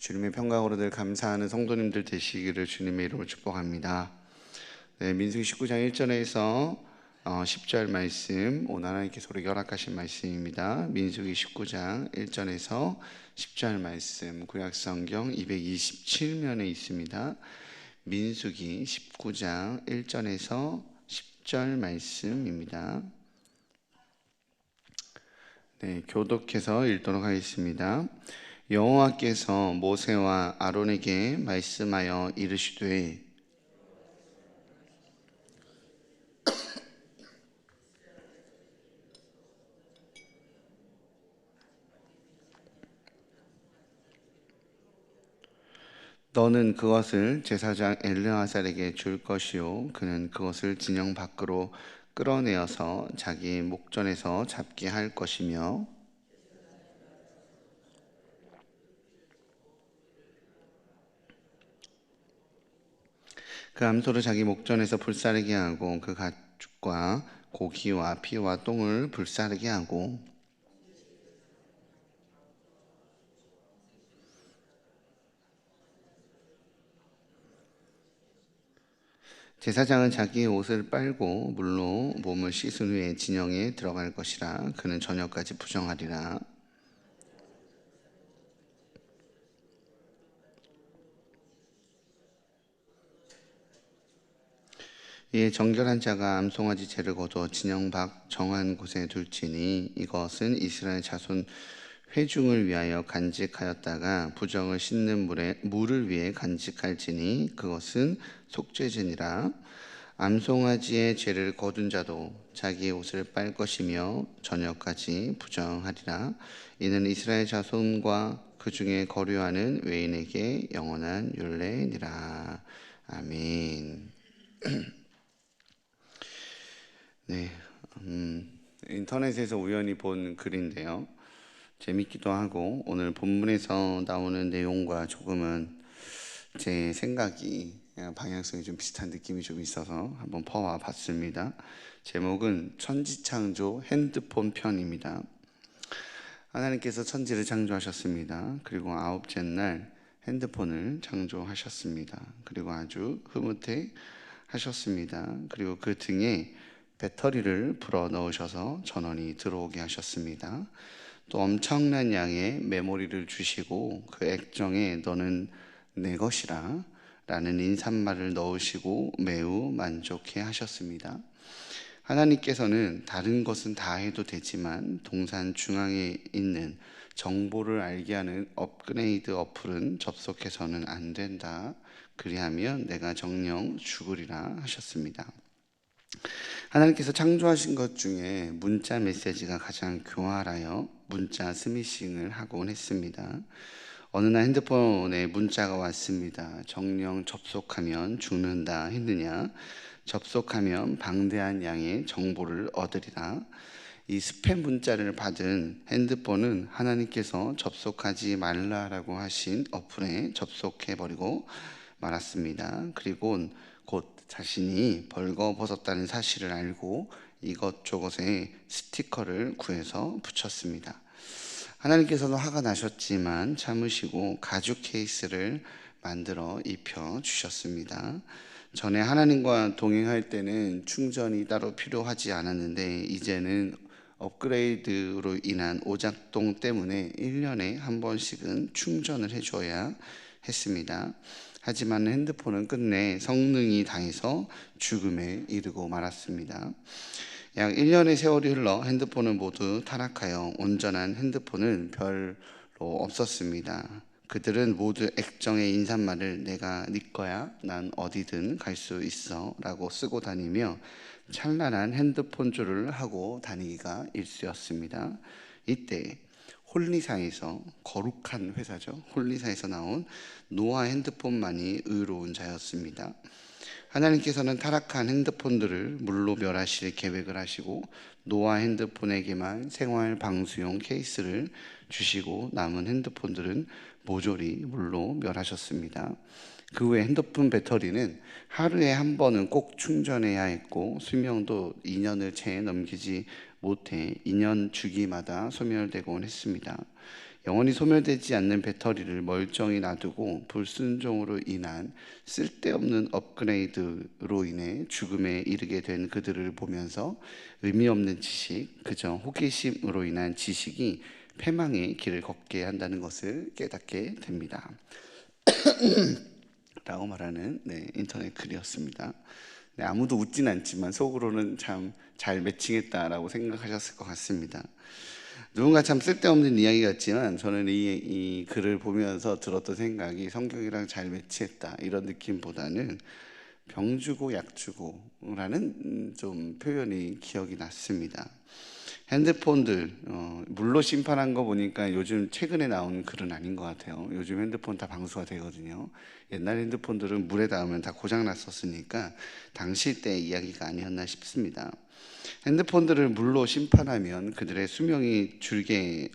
주님의 평강으로 늘 감사하는 성도님들 되시기를 주님의 이름으로 축복합니다. 네, 민수기 19장 1절에서 10절 말씀, 오늘 하나님께서 우리에게 허락하신 말씀입니다. 민수기 19장 1절에서 10절 말씀, 구약성경 227면에 있습니다. 민수기 19장 1절에서 10절 말씀입니다. 네, 교독해서 읽도록 하겠습니다. 여호와께서 모세와 아론에게 말씀하여 이르시되 너는 그것을 제사장 엘르아살에게 줄 것이요 그는 그것을 진영 밖으로 끌어내어서 자기 목전에서 잡게 할 것이며 그 암소를 자기 목전에서 불사르게 하고 그 가축과 고기와 피와 똥을 불사르게 하고 제사장은 자기의 옷을 빨고 물로 몸을 씻은 후에 진영에 들어갈 것이라. 그는 저녁까지 부정하리라. 이에 정결한 자가 암송아지 채를 거두어 진영 밖 정한 곳에 둘지니 이것은 이스라엘 자손 회중을 위하여 간직하였다가 부정을 씻는 물을 위해 간직할지니 그것은 속죄제니라. 암송아지의 죄를 거둔 자도 자기의 옷을 빨 것이며 저녁까지 부정하리라. 이는 이스라엘 자손과 그 중에 거류하는 외인에게 영원한 율례니라. 아멘. 네, 인터넷에서 우연히 본 글인데요. 재밌기도 하고 오늘 본문에서 나오는 내용과 조금은 제 생각이 방향성이 좀 비슷한 느낌이 좀 있어서 한번 퍼와 봤습니다. 제목은 천지창조 핸드폰 편입니다. 하나님께서 천지를 창조하셨습니다. 그리고 아홉째 날 핸드폰을 창조하셨습니다. 그리고 아주 흐뭇해 하셨습니다. 그리고 그 등에 배터리를 불어 넣으셔서 전원이 들어오게 하셨습니다. 또 엄청난 양의 메모리를 주시고 그 액정에 너는 내 것이라 라는 인사말을 넣으시고 매우 만족해 하셨습니다. 하나님께서는 다른 것은 다 해도 되지만 동산 중앙에 있는 정보를 알게 하는 업그레이드 어플은 접속해서는 안 된다. 그리하면 내가 정녕 죽으리라 하셨습니다. 하나님께서 창조하신 것 중에 문자 메시지가 가장 교활하여 문자 스미싱을 하곤 했습니다. 어느 날 핸드폰에 문자가 왔습니다. 정령 접속하면 죽는다 했느냐? 접속하면 방대한 양의 정보를 얻으리라. 이 스팸 문자를 받은 핸드폰은 하나님께서 접속하지 말라라고 하신 어플에 접속해버리고 말았습니다. 그리고 곧 자신이 벌거벗었다는 사실을 알고 이것저것에 스티커를 구해서 붙였습니다. 하나님께서도 화가 나셨지만 참으시고 가죽 케이스를 만들어 입혀 주셨습니다. 전에 하나님과 동행할 때는 충전이 따로 필요하지 않았는데 이제는 업그레이드로 인한 오작동 때문에 1년에 한 번씩은 충전을 해줘야 했습니다. 하지만 핸드폰은 끝내 성능이 다해서 죽음에 이르고 말았습니다. 약 1년의 세월이 흘러 핸드폰은 모두 타락하여 온전한 핸드폰은 별로 없었습니다. 그들은 모두 액정의 인사말을 내가 네 거야, 난 어디든 갈 수 있어 라고 쓰고 다니며 찬란한 핸드폰줄을 하고 다니기가 일쑤였습니다. 이때 홀리사에서, 거룩한 회사죠, 홀리사에서 나온 노아 핸드폰만이 의로운 자였습니다. 하나님께서는 타락한 핸드폰들을 물로 멸하실 계획을 하시고 노아 핸드폰에게만 생활 방수용 케이스를 주시고 남은 핸드폰들은 모조리 물로 멸하셨습니다. 그 후에 핸드폰 배터리는 하루에 한 번은 꼭 충전해야 했고 수명도 2년을 채 넘기지 못해 2년 주기마다 소멸되곤 했습니다. 영원히 소멸되지 않는 배터리를 멀쩡히 놔두고 불순종으로 인한 쓸데없는 업그레이드로 인해 죽음에 이르게 된 그들을 보면서 의미 없는 지식, 그저 호기심으로 인한 지식이 패망의 길을 걷게 한다는 것을 깨닫게 됩니다. 라고 말하는 인터넷 글이었습니다. 아무도 웃진 않지만 속으로는 참 잘 매칭했다라고 생각하셨을 것 같습니다. 누군가 참 쓸데없는 이야기 같지만 저는 이 글을 보면서 들었던 생각이 성경이랑 잘 매치했다 이런 느낌보다는 병 주고 약 주고라는 좀 표현이 기억이 났습니다. 핸드폰들 물로 심판한 거 보니까 요즘 최근에 나온 글은 아닌 것 같아요. 요즘 핸드폰 다 방수가 되거든요. 옛날 핸드폰들은 물에 닿으면 다 고장 났었으니까 당시 때 이야기가 아니었나 싶습니다. 핸드폰들을 물로 심판하면 그들의 수명이 줄게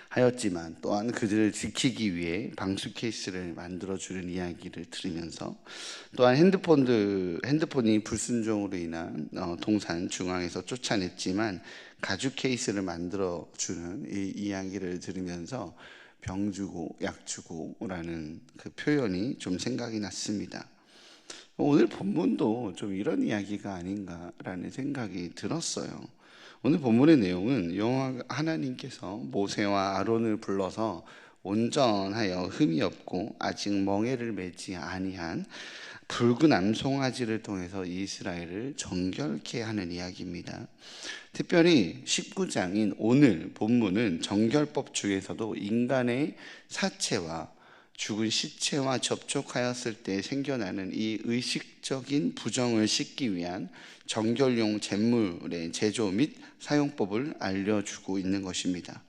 하였지만 또한 그들을 지키기 위해 방수 케이스를 만들어주는 이야기를 들으면서 또한 핸드폰이 불순종으로 인한 동산 중앙에서 쫓아냈지만 가죽 케이스를 만들어주는 이 이야기를 들으면서 병 주고 약 주고라는 그 표현이 좀 생각이 났습니다. 오늘 본문도 좀 이런 이야기가 아닌가라는 생각이 들었어요. 오늘 본문의 내용은 여호와 하나님께서 모세와 아론을 불러서 온전하여 흠이 없고 아직 멍에를 매지 아니한 붉은 암송아지를 통해서 이스라엘을 정결케 하는 이야기입니다. 특별히 19장인 오늘 본문은 정결법 중에서도 인간의 사체와 죽은 시체와 접촉하였을 때 생겨나는 이 의식적인 부정을 씻기 위한 정결용 제물의 제조 및 사용법을 알려주고 있는 것입니다.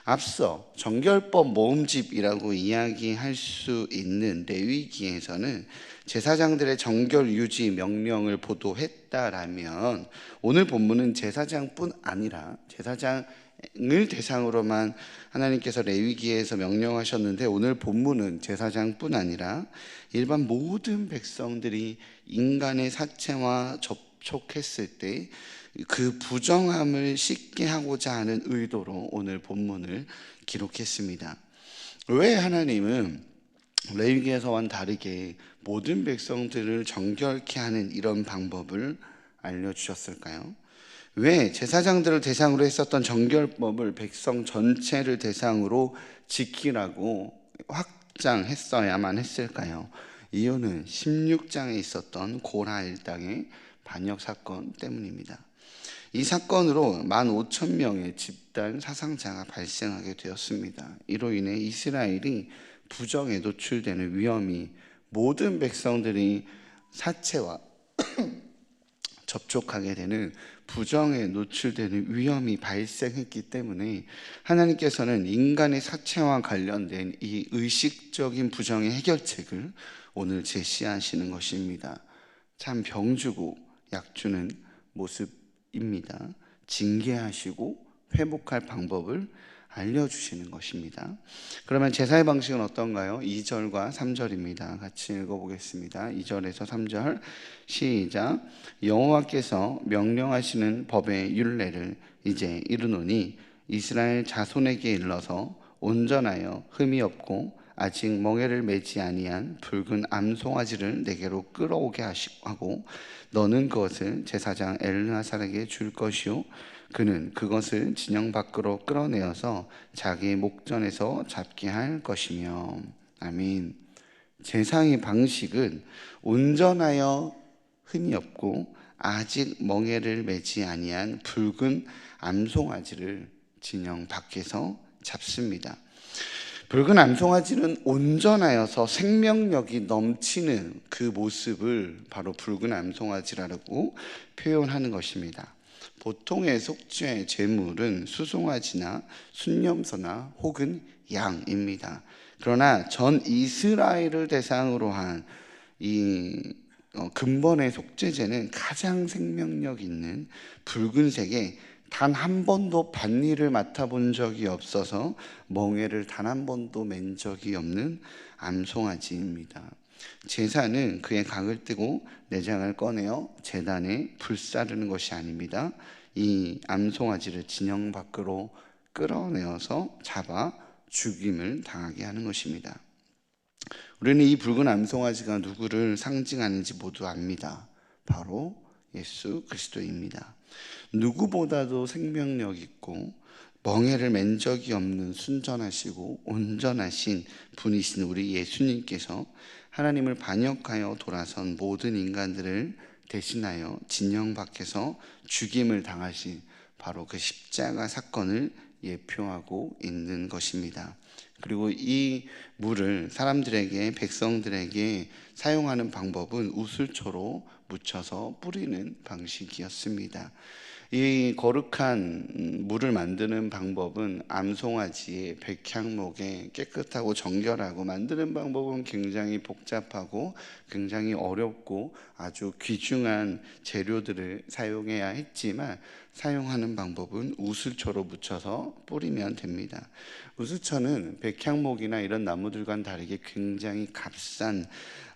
앞서 정결법 모음집이라고 이야기할 수 있는 레위기에서는 제사장들의 정결 유지 명령을 보도했다라면 오늘 본문은 제사장뿐 아니라 제사장을 대상으로만 하나님께서 레위기에서 명령하셨는데 오늘 본문은 제사장뿐 아니라 일반 모든 백성들이 인간의 사체와 접촉했을 때 그 부정함을 씻게 하고자 하는 의도로 오늘 본문을 기록했습니다. 왜 하나님은 레위기에서와는 다르게 모든 백성들을 정결케 하는 이런 방법을 알려주셨을까요? 왜 제사장들을 대상으로 했었던 정결법을 백성 전체를 대상으로 지키라고 확장했어야만 했을까요? 이유는 16장에 있었던 고라 일당의 반역 사건 때문입니다. 이 사건으로 15,000명의 집단 사상자가 발생하게 되었습니다. 이로 인해 이스라엘이 부정에 노출되는 위험이 모든 백성들이 사체와 접촉하게 되는 부정에 노출되는 위험이 발생했기 때문에 하나님께서는 인간의 사체와 관련된 이 의식적인 부정의 해결책을 오늘 제시하시는 것입니다. 참 병주고 약주는 모습입니다. 징계하시고 회복할 방법을 알려주시는 것입니다. 그러면 제사의 방식은 어떤가요? 2절과 3절입니다. 같이 읽어보겠습니다. 2절에서 3절 시작. 여호와께서 명령하시는 법의 율례를 이제 이르노니 이스라엘 자손에게 일러서 온전하여 흠이 없고 아직 멍에를 매지 아니한 붉은 암송아지를 내게로 끌어오게 하고 너는 그것을 제사장 엘르아살에게 줄 것이요 그는 그것을 진영 밖으로 끌어내어서 자기 목전에서 잡게 할 것이며. 아멘. 제사의 방식은 온전하여 흠이 없고 아직 멍에를 매지 아니한 붉은 암송아지를 진영 밖에서 잡습니다. 붉은 암송아지는 온전하여서 생명력이 넘치는 그 모습을 바로 붉은 암송아지라고 표현하는 것입니다. 보통의 속죄 제물은 수송아지나 순념소나 혹은 양입니다. 그러나 전 이스라엘을 대상으로 한 이 근본의 속죄제는 가장 생명력 있는 붉은색의 단 한 번도 밭일을 맡아본 적이 없어서 멍에를 단 한 번도 맨 적이 없는 암송아지입니다. 제사는 그의 각을 떼고 내장을 꺼내어 제단에 불사르는 것이 아닙니다. 이 암송아지를 진영 밖으로 끌어내어서 잡아 죽임을 당하게 하는 것입니다. 우리는 이 붉은 암송아지가 누구를 상징하는지 모두 압니다. 바로 예수 그리스도입니다. 누구보다도 생명력 있고 멍에를 맨 적이 없는 순전하시고 온전하신 분이신 우리 예수님께서 하나님을 반역하여 돌아선 모든 인간들을 대신하여 진영 밖에서 죽임을 당하신 바로 그 십자가 사건을 예표하고 있는 것입니다. 그리고 이 물을 사람들에게, 백성들에게 사용하는 방법은 우슬초로 묻혀서 뿌리는 방식이었습니다. 이 거룩한 물을 만드는 방법은 암송아지의 백향목에 깨끗하고 정결하고 만드는 방법은 굉장히 복잡하고 굉장히 어렵고 아주 귀중한 재료들을 사용해야 했지만 사용하는 방법은 우슬초로 묻혀서 뿌리면 됩니다. 우슬초는 백향목이나 이런 나무들과는 다르게 굉장히 값싼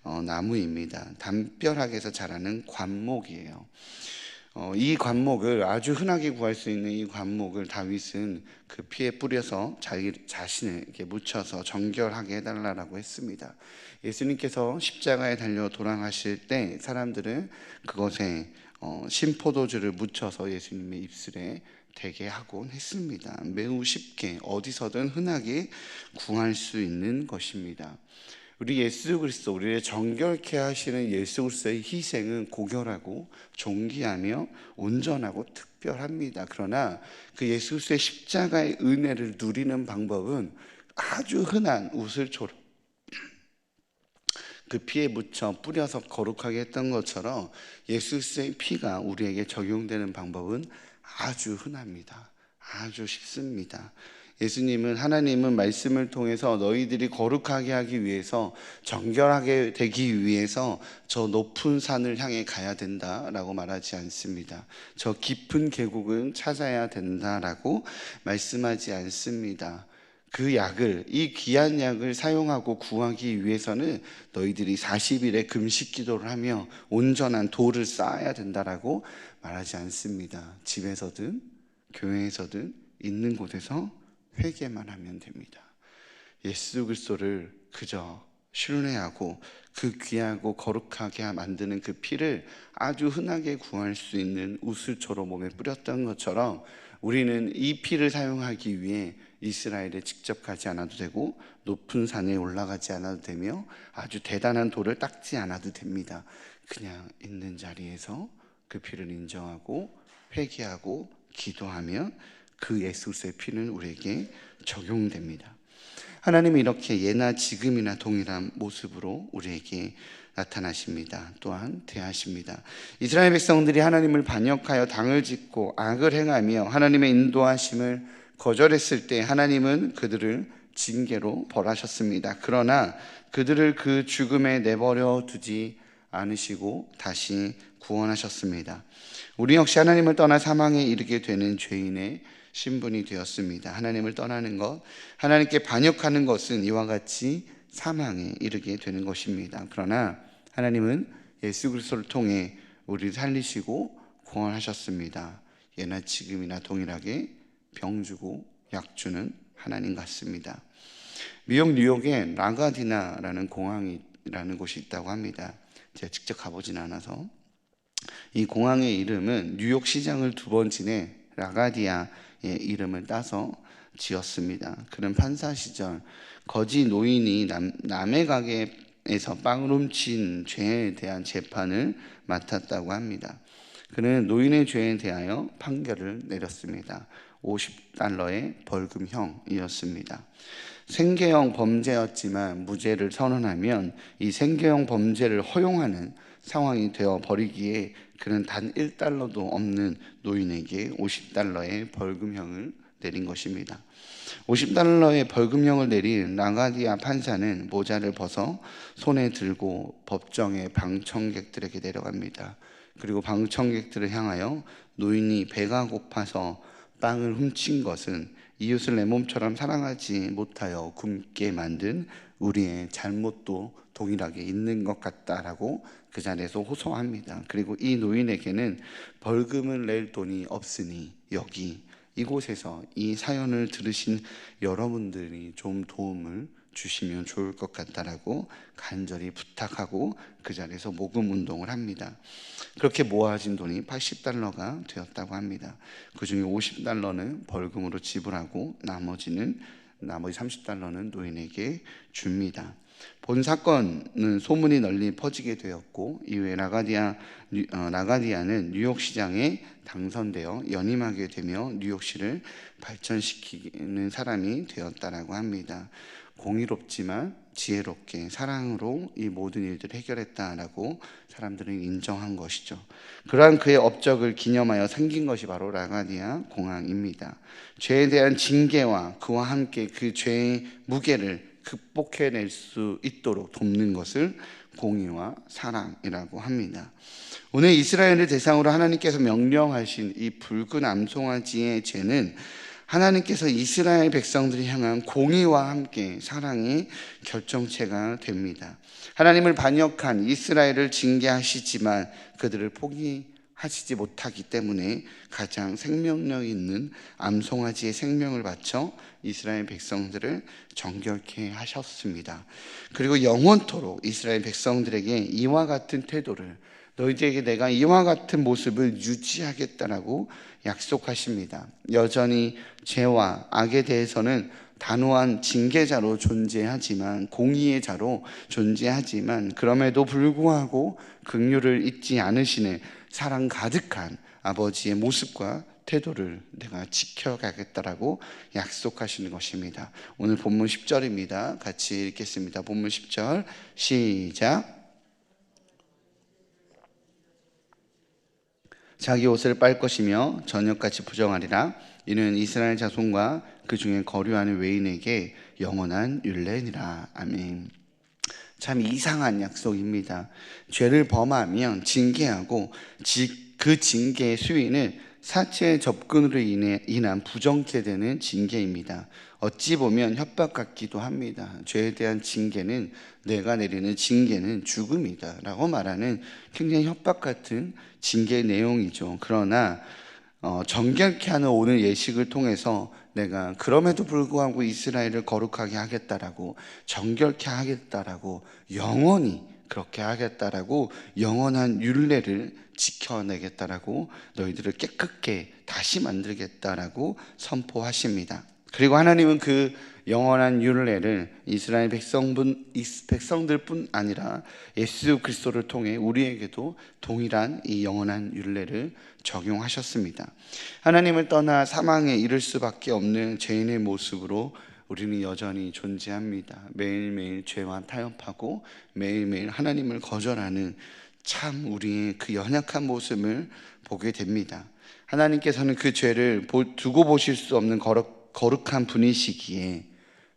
나무입니다. 담벼락에서 자라는 관목이에요. 이 관목을 아주 흔하게 구할 수 있는 이 관목을 다윗은 그 피에 뿌려서 자기 자신에게 묻혀서 정결하게 해달라고 했습니다. 예수님께서 십자가에 달려 돌아가실 때 사람들은 그것에 신포도주를 묻혀서 예수님의 입술에 대게 하곤 했습니다. 매우 쉽게 어디서든 흔하게 구할 수 있는 것입니다. 우리 예수 그리스도, 우리를 정결케 하시는 예수 그리스도의 희생은 고결하고 존귀하며 온전하고 특별합니다. 그러나 그 예수 그리스도의 십자가의 은혜를 누리는 방법은 아주 흔한 우슬초로 그 피에 묻혀 뿌려서 거룩하게 했던 것처럼 예수 그리스도의 피가 우리에게 적용되는 방법은 아주 흔합니다. 아주 쉽습니다. 예수님은, 하나님은 말씀을 통해서 너희들이 거룩하게 하기 위해서, 정결하게 되기 위해서 저 높은 산을 향해 가야 된다라고 말하지 않습니다. 저 깊은 계곡은 찾아야 된다라고 말씀하지 않습니다. 그 약을, 이 귀한 약을 사용하고 구하기 위해서는 너희들이 40일의 금식 기도를 하며 온전한 도를 쌓아야 된다라고 말하지 않습니다. 집에서든 교회에서든 있는 곳에서 회개만 하면 됩니다. 예수 그리스도를 그저 신뢰하고 그 귀하고 거룩하게 만드는 그 피를 아주 흔하게 구할 수 있는 우슬초로 몸에 뿌렸던 것처럼 우리는 이 피를 사용하기 위해 이스라엘에 직접 가지 않아도 되고 높은 산에 올라가지 않아도 되며 아주 대단한 돌을 닦지 않아도 됩니다. 그냥 있는 자리에서 그 피를 인정하고 회개하고 기도하면 그 예수 그리스도의 피는 우리에게 적용됩니다. 하나님은 이렇게 예나 지금이나 동일한 모습으로 우리에게 나타나십니다. 또한 대하십니다. 이스라엘 백성들이 하나님을 반역하여 당을 짓고 악을 행하며 하나님의 인도하심을 거절했을 때 하나님은 그들을 징계로 벌하셨습니다. 그러나 그들을 그 죽음에 내버려 두지 않으시고 다시 구원하셨습니다. 우리 역시 하나님을 떠나 사망에 이르게 되는 죄인의 신분이 되었습니다. 하나님을 떠나는 것, 하나님께 반역하는 것은 이와 같이 사망에 이르게 되는 것입니다. 그러나 하나님은 예수 그리스도를 통해 우리를 살리시고 구원하셨습니다. 예나 지금이나 동일하게 병주고 약주는 하나님 같습니다. 미국 뉴욕에 라가디나라는 공항이라는 곳이 있다고 합니다. 제가 직접 가보진 않아서. 이 공항의 이름은 뉴욕 시장을 2번 지내 라가디아의 이름을 따서 지었습니다. 그는 판사 시절 거지 노인이 남의 가게에서 빵을 훔친 죄에 대한 재판을 맡았다고 합니다. 그는 노인의 죄에 대하여 판결을 내렸습니다. $50의 벌금형이었습니다. 생계형 범죄였지만 무죄를 선언하면 이 생계형 범죄를 허용하는 상황이 되어 버리기에 그는 단 $1도 없는 노인에게 $50의 벌금형을 내린 것입니다. $50의 벌금형을 내린 라가디아 판사는 모자를 벗어 손에 들고 법정의 방청객들에게 내려갑니다. 그리고 방청객들을 향하여 노인이 배가 고파서 빵을 훔친 것은 이웃을 내 몸처럼 사랑하지 못하여 굶게 만든 우리의 잘못도 동일하게 있는 것 같다라고 그 자리에서 호소합니다. 그리고 이 노인에게는 벌금을 낼 돈이 없으니 여기 이곳에서 이 사연을 들으신 여러분들이 좀 도움을 주시면 좋을 것 같다라고 간절히 부탁하고 그 자리에서 모금 운동을 합니다. 그렇게 모아진 돈이 80달러가 되었다고 합니다. 그 중에 50달러는 벌금으로 지불하고 나머지 30달러는 노인에게 줍니다. 본 사건은 소문이 널리 퍼지게 되었고 이후에 라가디아는 뉴욕 시장에 당선되어 연임하게 되며 뉴욕시를 발전시키는 사람이 되었다라고 합니다. 공의롭지만 지혜롭게 사랑으로 이 모든 일들을 해결했다라고 사람들은 인정한 것이죠. 그러한 그의 업적을 기념하여 생긴 것이 바로 라가디아 공항입니다. 죄에 대한 징계와 그와 함께 그 죄의 무게를 극복해낼 수 있도록 돕는 것을 공의와 사랑이라고 합니다. 오늘 이스라엘을 대상으로 하나님께서 명령하신 이 붉은 암송아지의 죄는 하나님께서 이스라엘 백성들이 향한 공의와 함께 사랑의 결정체가 됩니다. 하나님을 반역한 이스라엘을 징계하시지만 그들을 포기하시지 못하기 때문에 가장 생명력 있는 암송아지의 생명을 바쳐 이스라엘 백성들을 정결케 하셨습니다. 그리고 영원토록 이스라엘 백성들에게 이와 같은 태도를, 너희들에게 내가 이와 같은 모습을 유지하겠다라고 약속하십니다. 여전히 죄와 악에 대해서는 단호한 징계자로 존재하지만, 공의의 자로 존재하지만, 그럼에도 불구하고 긍휼을 잊지 않으시는 사랑 가득한 아버지의 모습과 태도를 내가 지켜가겠다라고 약속하시는 것입니다. 오늘 본문 10절입니다. 같이 읽겠습니다. 본문 10절 시작. 자기 옷을 빨 것이며 저녁같이 부정하리라. 이는 이스라엘 자손과 그 중에 거류하는 외인에게 영원한 율례니라. 아멘. 참 이상한 약속입니다. 죄를 범하면 징계하고 그 징계의 수위는 사체의 접근으로 인한 부정케 되는 징계입니다. 어찌 보면 협박 같기도 합니다. 죄에 대한 징계는, 내가 내리는 징계는 죽음이다 라고 말하는 굉장히 협박 같은 징계의 내용이죠. 그러나 정결케 하는 오늘 예식을 통해서 내가 그럼에도 불구하고 이스라엘을 거룩하게 하겠다라고, 정결케 하겠다라고, 영원히 그렇게 하겠다라고, 영원한 율례를 지켜내겠다라고, 너희들을 깨끗게 다시 만들겠다라고 선포하십니다. 그리고 하나님은 그 영원한 율례를 이스라엘 백성들뿐 아니라 예수 그리스도를 통해 우리에게도 동일한 이 영원한 율례를 적용하셨습니다. 하나님을 떠나 사망에 이를 수밖에 없는 죄인의 모습으로 우리는 여전히 존재합니다. 매일매일 죄와 타협하고 매일매일 하나님을 거절하는 참 우리의 그 연약한 모습을 보게 됩니다. 하나님께서는 그 죄를 두고 보실 수 없는 거룩한 분이시기에,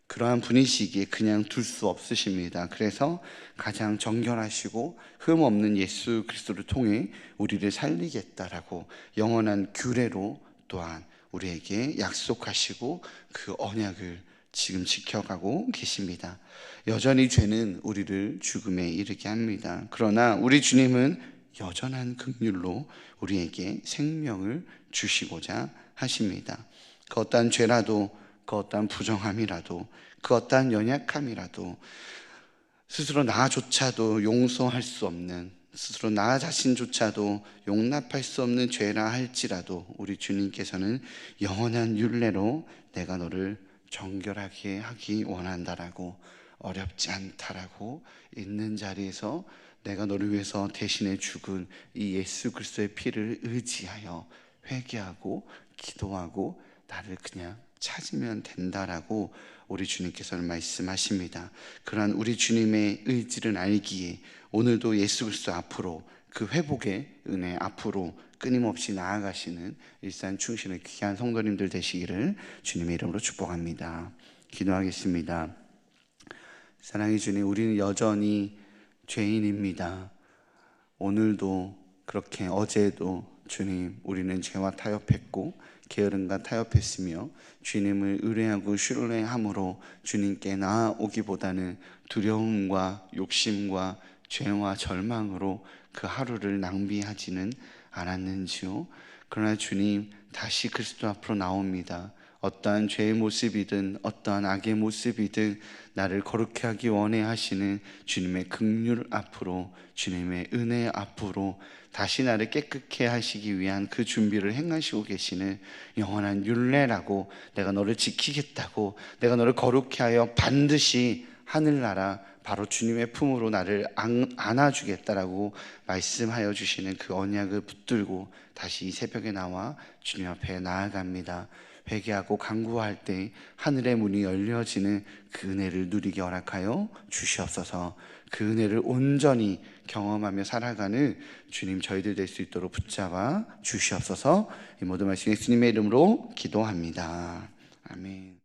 그러한 분이시기에 그냥 둘 수 없으십니다. 그래서 가장 정결하시고 흠 없는 예수 그리스도를 통해 우리를 살리겠다라고 영원한 규례로 또한 우리에게 약속하시고 그 언약을 지금 지켜가고 계십니다. 여전히 죄는 우리를 죽음에 이르게 합니다. 그러나 우리 주님은 여전한 긍휼로 우리에게 생명을 주시고자 하십니다. 그 어떠한 죄라도, 그 어떠한 부정함이라도, 그 어떠한 연약함이라도, 스스로 나조차도 용서할 수 없는, 스스로 나 자신조차도 용납할 수 없는 죄라 할지라도 우리 주님께서는 영원한 율례로 내가 너를 정결하게 하기 원한다라고, 어렵지 않다라고 있는 자리에서 내가 너를 위해서 대신에 죽은 이 예수 그리스도의 피를 의지하여 회개하고 기도하고 나를 그냥 찾으면 된다라고 우리 주님께서는 말씀하십니다. 그러한 우리 주님의 의지를 알기에 오늘도 예수 그리스도 앞으로, 그 회복의 은혜 앞으로 끊임없이 나아가시는 일산 충신의 귀한 성도님들 되시기를 주님의 이름으로 축복합니다. 기도하겠습니다. 사랑의 주님, 우리는 여전히 죄인입니다. 오늘도 그렇게 어제도 주님, 우리는 죄와 타협했고 게으름과 타협했으며 주님을 의뢰하고 신뢰함으로 주님께 나아오기보다는 두려움과 욕심과 죄와 절망으로 그 하루를 낭비하지는 않았는지요. 그러나 주님 다시 그리스도 앞으로 나옵니다. 어떠한 죄의 모습이든 어떠한 악의 모습이든 나를 거룩케 하기 원해 하시는 주님의 긍휼 앞으로, 주님의 은혜 앞으로 다시 나를 깨끗게 하시기 위한 그 준비를 행하시고 계시는 영원한 율례라고, 내가 너를 지키겠다고, 내가 너를 거룩케 하여 반드시 하늘나라 바로 주님의 품으로 나를 안아주겠다라고 말씀하여 주시는 그 언약을 붙들고 다시 이 새벽에 나와 주님 앞에 나아갑니다. 회개하고 간구할 때 하늘의 문이 열려지는 그 은혜를 누리게 허락하여 주시옵소서. 그 은혜를 온전히 경험하며 살아가는 주님 저희들 될 수 있도록 붙잡아 주시옵소서. 이 모든 말씀 예수님의 이름으로 기도합니다. 아멘.